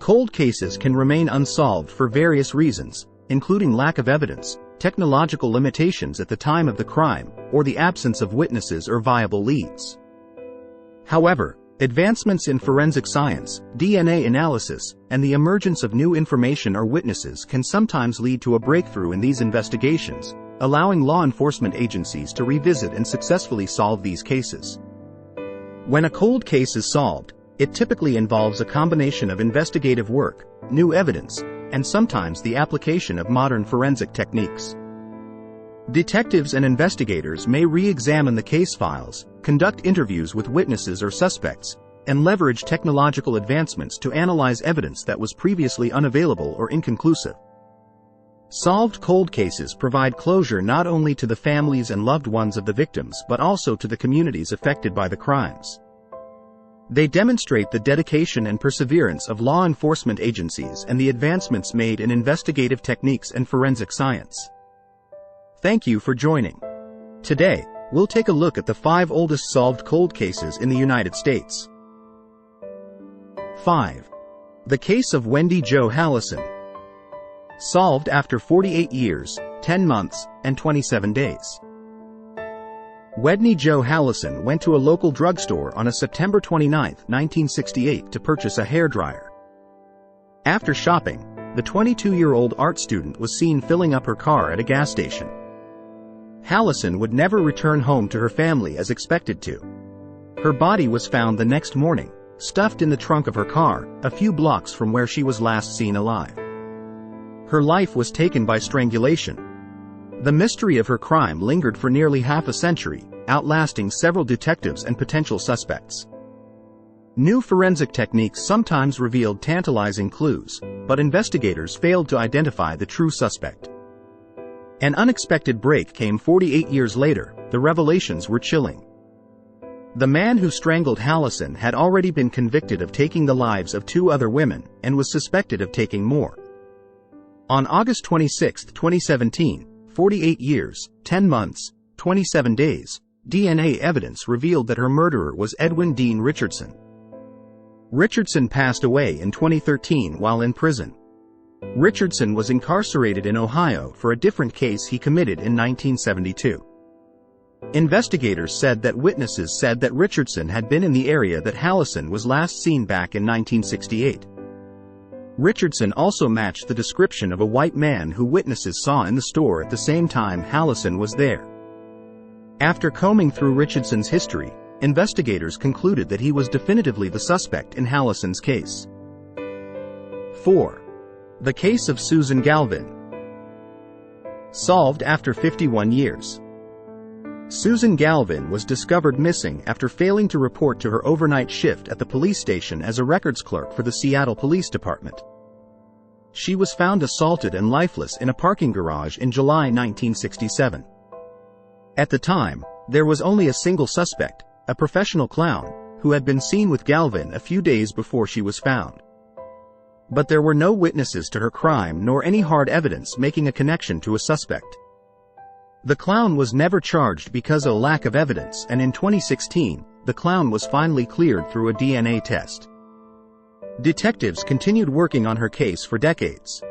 Cold cases can remain unsolved for various reasons, including lack of evidence, technological limitations at the time of the crime, or the absence of witnesses or viable leads. However, advancements in forensic science, DNA analysis, and the emergence of new information or witnesses can sometimes lead to a breakthrough in these investigations, allowing law enforcement agencies to revisit and successfully solve these cases. When a cold case is solved, it typically involves a combination of investigative work, new evidence, and sometimes the application of modern forensic techniques. Detectives and investigators may re-examine the case files, conduct interviews with witnesses or suspects, and leverage technological advancements to analyze evidence that was previously unavailable or inconclusive. Solved cold cases provide closure not only to the families and loved ones of the victims but also to the communities affected by the crimes. They demonstrate the dedication and perseverance of law enforcement agencies and the advancements made in investigative techniques and forensic science. Thank you for joining. Today, we'll take a look at the 5 oldest solved cold cases in the United States. 5. The case of Wendy Jo Hallison. Solved after 48 years, 10 months, and 27 days. Wendy Jo Hallison went to a local drugstore on a September 29, 1968 to purchase a hairdryer. After shopping, the 22-year-old art student was seen filling up her car at a gas station. Hallison would never return home to her family as expected to. Her body was found the next morning, stuffed in the trunk of her car, a few blocks from where she was last seen alive. Her life was taken by strangulation. The mystery of her crime lingered for nearly half a century, outlasting several detectives and potential suspects. New forensic techniques sometimes revealed tantalizing clues, but investigators failed to identify the true suspect. An unexpected break came 48 years later. The revelations were chilling. The man who strangled Hallison had already been convicted of taking the lives of 2 other women, and was suspected of taking more. On August 26, 2017, 48 years, 10 months, 27 days, DNA evidence revealed that her murderer was Edwin Dean Richardson. Richardson passed away in 2013 while in prison. Richardson was incarcerated in Ohio for a different case he committed in 1972. Investigators said that witnesses said that Richardson had been in the area that Hallison was last seen back in 1968. Richardson also matched the description of a white man who witnesses saw in the store at the same time Hallison was there. After combing through Richardson's history, investigators concluded that he was definitively the suspect in Hallison's case. 4. The case of Susan Galvin. Solved after 51 years. Susan Galvin was discovered missing after failing to report to her overnight shift at the police station as a records clerk for the Seattle Police Department. She was found assaulted and lifeless in a parking garage in July 1967. At the time, there was only a single suspect, a professional clown, who had been seen with Galvin a few days before she was found. But there were no witnesses to her crime nor any hard evidence making a connection to a suspect. The clown was never charged because of a lack of evidence, and in 2016, the clown was finally cleared through a DNA test. Detectives continued working on her case for decades.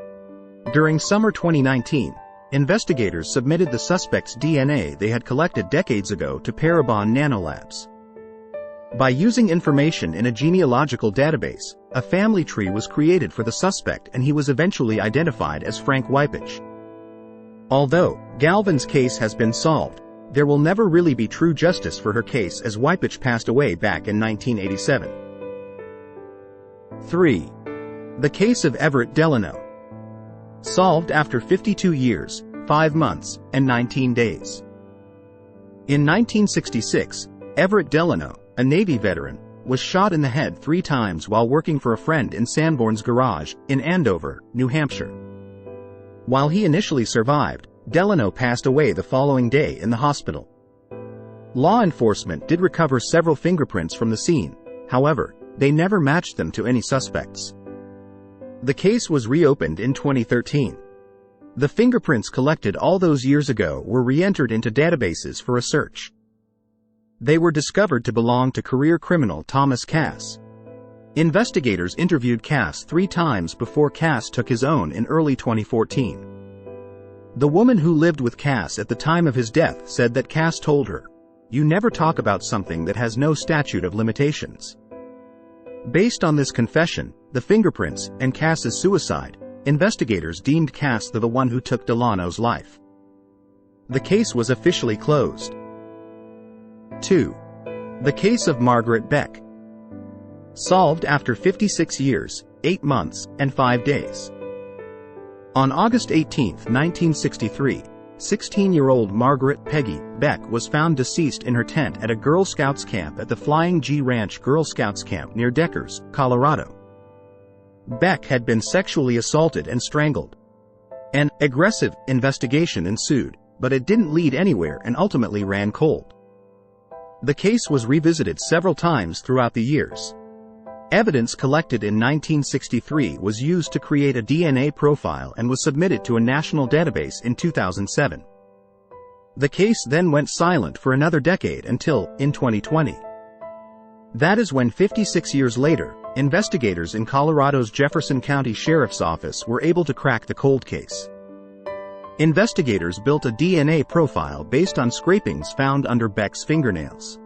During summer 2019, investigators submitted the suspect's DNA they had collected decades ago to Parabon Nanolabs. By using information in a genealogical database, a family tree was created for the suspect and he was eventually identified as Frank Wypich. Although Galvin's case has been solved, there will never really be true justice for her case as Wypich passed away back in 1987. 3. The case of Everett Delano. Solved after 52 years, 5 months, and 19 days. In 1966, Everett Delano, a Navy veteran, was shot in the head 3 times while working for a friend in Sanborn's garage, in Andover, New Hampshire. While he initially survived, Delano passed away the following day in the hospital. Law enforcement did recover several fingerprints from the scene, however, they never matched them to any suspects. The case was reopened in 2013. The fingerprints collected all those years ago were re-entered into databases for a search. They were discovered to belong to career criminal Thomas Cass. Investigators interviewed Cass 3 times before Cass took his own in early 2014. The woman who lived with Cass at the time of his death said that Cass told her, "You never talk about something that has no statute of limitations." Based on this confession, the fingerprints, and Cass's suicide, investigators deemed Cass the one who took Delano's life. The case was officially closed. 2. The case of Margaret Beck. Solved after 56 years, 8 months, and 5 days. On August 18, 1963, 16-year-old Margaret Peggy Beck was found deceased in her tent at a Girl Scouts camp at the Flying G Ranch Girl Scouts camp near Deckers, Colorado. Beck had been sexually assaulted and strangled. An aggressive investigation ensued, but it didn't lead anywhere and ultimately ran cold. The case was revisited several times throughout the years. Evidence collected in 1963 was used to create a DNA profile and was submitted to a national database in 2007. The case then went silent for another decade until, in 2020. That is when 56 years later, investigators in Colorado's Jefferson County Sheriff's Office were able to crack the cold case. Investigators built a DNA profile based on scrapings found under Beck's fingernails.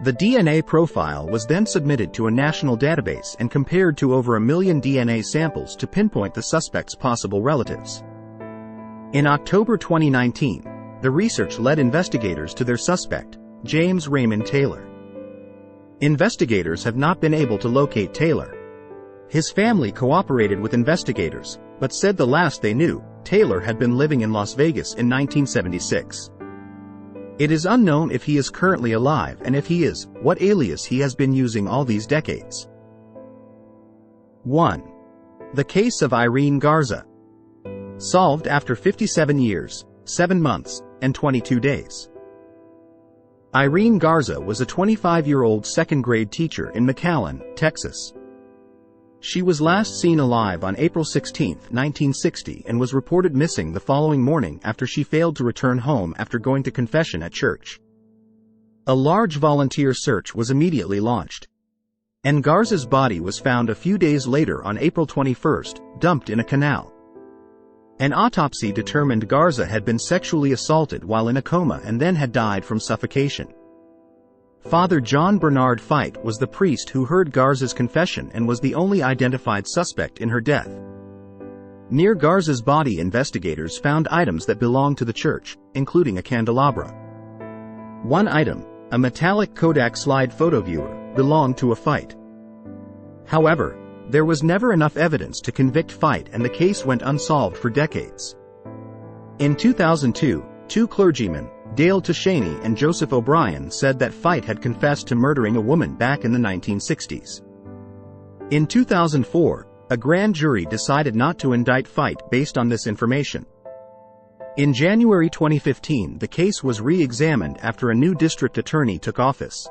The DNA profile was then submitted to a national database and compared to over 1 million DNA samples to pinpoint the suspect's possible relatives. In October 2019, the research led investigators to their suspect, James Raymond Taylor. Investigators have not been able to locate Taylor. His family cooperated with investigators, but said the last they knew, Taylor had been living in Las Vegas in 1976. It is unknown if he is currently alive, and if he is, what alias he has been using all these decades. 1. The case of Irene Garza. Solved after 57 years, 7 months, and 22 days. Irene Garza was a 25-year-old second-grade teacher in McAllen, Texas. She was last seen alive on April 16, 1960, and was reported missing the following morning after she failed to return home after going to confession at church. A large volunteer search was immediately launched. And Garza's body was found a few days later on April 21, dumped in a canal. An autopsy determined Garza had been sexually assaulted while in a coma and then had died from suffocation. Father John Bernard Fite was the priest who heard Garza's confession and was the only identified suspect in her death. Near Garza's body, investigators found items that belonged to the church, including a candelabra. One item, a metallic Kodak slide photo viewer, belonged to a Fite. However, there was never enough evidence to convict Fite, and the case went unsolved for decades. In 2002, 2 clergymen, Dale Tashaney and Joseph O'Brien, said that Fite had confessed to murdering a woman back in the 1960s. In 2004, a grand jury decided not to indict Fite based on this information. In January 2015, the case was re-examined after a new district attorney took office.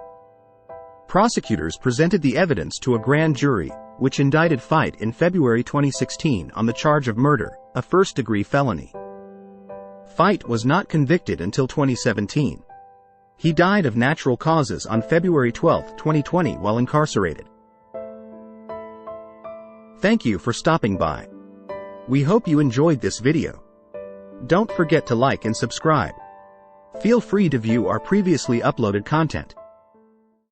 Prosecutors presented the evidence to a grand jury, which indicted Fite in February 2016 on the charge of murder, a first-degree felony. Fite was not convicted until 2017. He died of natural causes on February 12, 2020 while incarcerated. Thank you for stopping by. We hope you enjoyed this video. Don't forget to like and subscribe. Feel free to view our previously uploaded content.